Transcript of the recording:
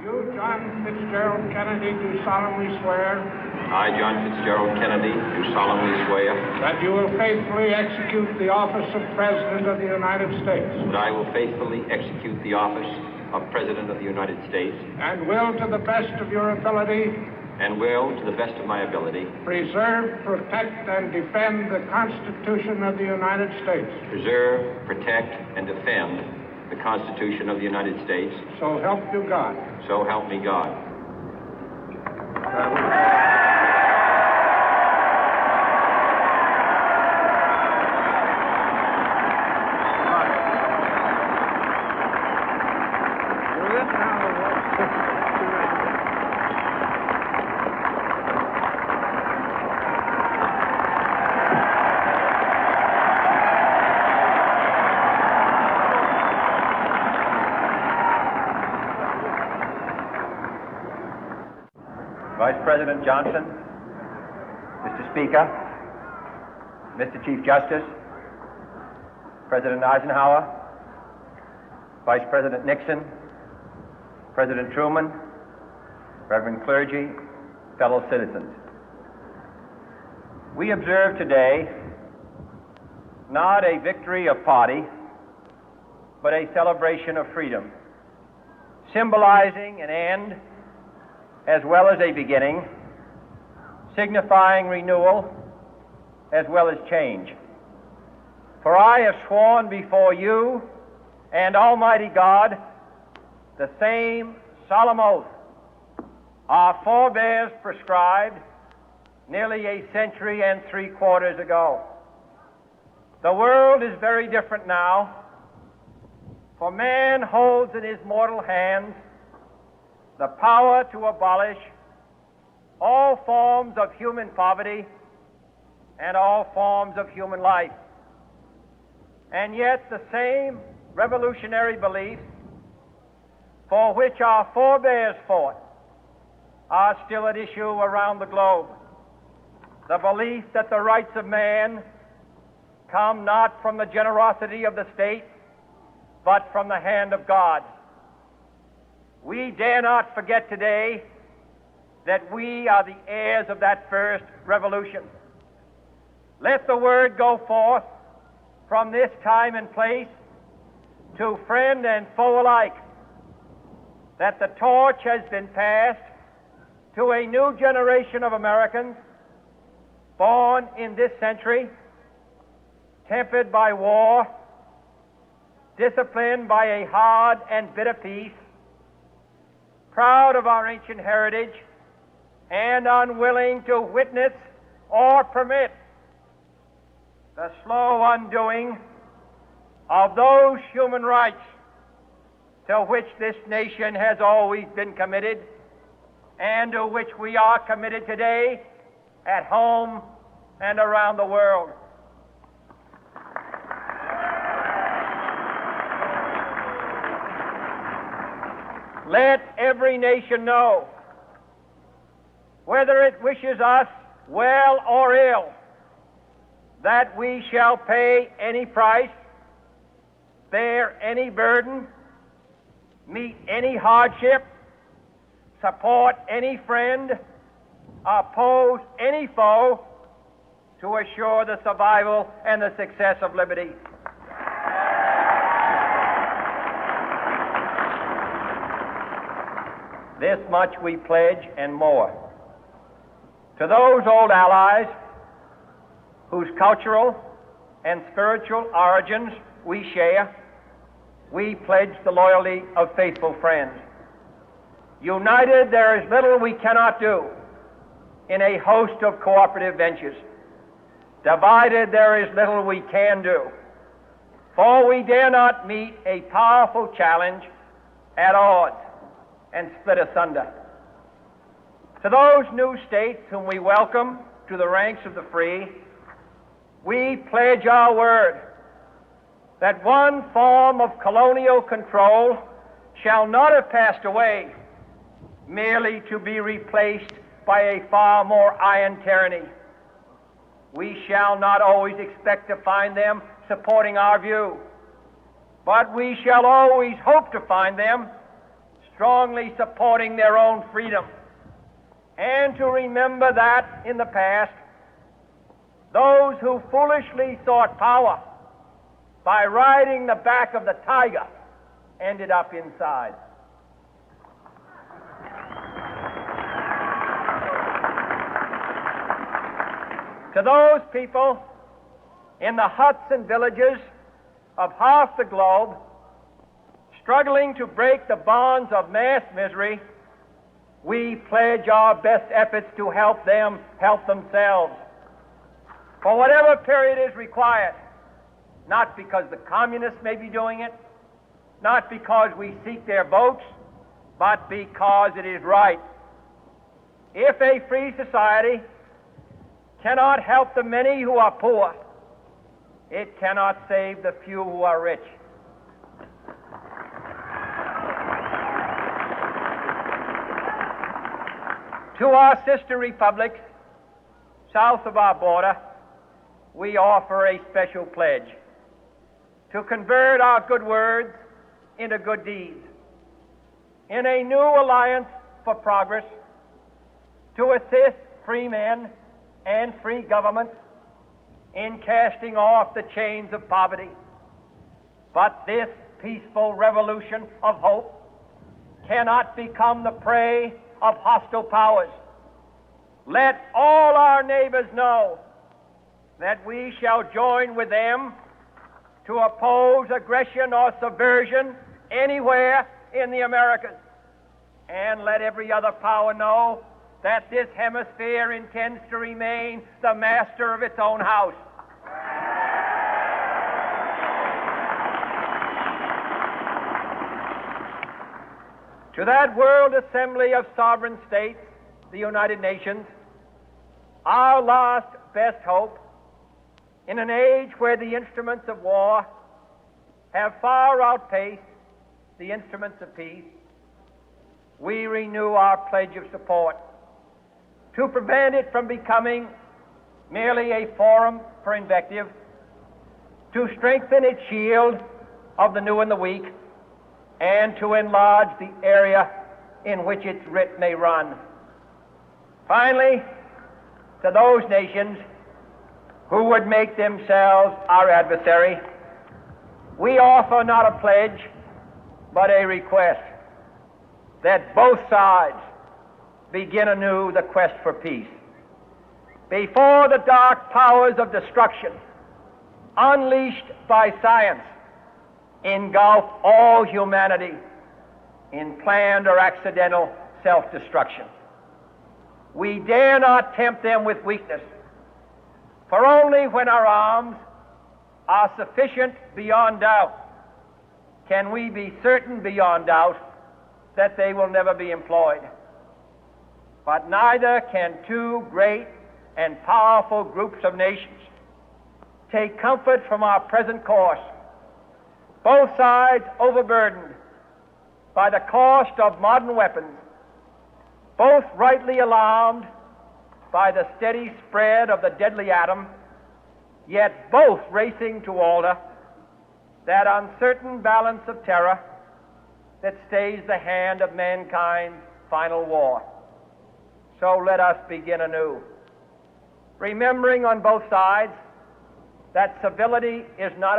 You, John Fitzgerald Kennedy, do solemnly swear I, John Fitzgerald Kennedy, do solemnly swear that you will faithfully execute the office of President of the United States that I will faithfully execute the office of President of the United States and will, to the best of your ability, and will, to the best of my ability, preserve, protect, and defend the Constitution of the United States. preserve, protect, and defend the Constitution of the United States. So help you God. So help me God. Vice President Johnson, Mr. Speaker, Mr. Chief Justice, President Eisenhower, Vice President Nixon, President Truman, Reverend clergy, fellow citizens. We observe today not a victory of party, but a celebration of freedom, symbolizing an end as well as a beginning, signifying renewal as well as change. For I have sworn before you and Almighty God the same solemn oath our forebears prescribed nearly a century and 3/4 ago. The world is very different now, for man holds in his mortal hands the power to abolish all forms of human poverty and all forms of human life. And yet the same revolutionary beliefs for which our forebears fought are still at issue around the globe. The belief that the rights of man come not from the generosity of the state, but from the hand of God. We dare not forget today that we are the heirs of that first revolution. Let the word go forth from this time and place to friend and foe alike that the torch has been passed to a new generation of Americans born in this century, tempered by war, disciplined by a hard and bitter peace, proud of our ancient heritage, and unwilling to witness or permit the slow undoing of those human rights to which this nation has always been committed and to which we are committed today at home and around the world. Let every nation know, whether it wishes us well or ill, that we shall pay any price, bear any burden, meet any hardship, support any friend, oppose any foe to assure the survival and the success of liberty. This much we pledge and more. To those old allies whose cultural and spiritual origins we share, we pledge the loyalty of faithful friends. United, there is little we cannot do in a host of cooperative ventures. Divided, there is little we can do, for we dare not meet a powerful challenge at odds and split asunder. To those new states whom we welcome to the ranks of the free, we pledge our word that one form of colonial control shall not have passed away, merely to be replaced by a far more iron tyranny. We shall not always expect to find them supporting our view, but we shall always hope to find them strongly supporting their own freedom, and to remember that in the past, those who foolishly sought power by riding the back of the tiger ended up inside. To those people in the huts and villages of half the globe struggling to break the bonds of mass misery, we pledge our best efforts to help them help themselves for whatever period is required, not because the communists may be doing it, not because we seek their votes, but because it is right. If a free society cannot help the many who are poor, it cannot save the few who are rich. To our sister republics south of our border, we offer a special pledge to convert our good words into good deeds, in a new alliance for progress, to assist free men and free governments in casting off the chains of poverty. But this peaceful revolution of hope cannot become the prey of hostile powers. Let all our neighbors know that we shall join with them to oppose aggression or subversion anywhere in the Americas. And let every other power know that this hemisphere intends to remain the master of its own house. To that World Assembly of Sovereign States, the United Nations, our last best hope, in an age where the instruments of war have far outpaced the instruments of peace, we renew our pledge of support to prevent it from becoming merely a forum for invective, to strengthen its shield of the new and the weak, and to enlarge the area in which its writ may run. Finally, to those nations who would make themselves our adversary, we offer not a pledge, but a request that both sides begin anew the quest for peace. Before the dark powers of destruction, unleashed by science, engulf all humanity in planned or accidental self-destruction, we dare not tempt them with weakness, for only when our arms are sufficient beyond doubt can we be certain beyond doubt that they will never be employed. But neither can two great and powerful groups of nations take comfort from our present course, both sides overburdened by the cost of modern weapons, both rightly alarmed by the steady spread of the deadly atom, yet both racing to alter that uncertain balance of terror that stays the hand of mankind's final war. So let us begin anew, remembering on both sides that civility is not a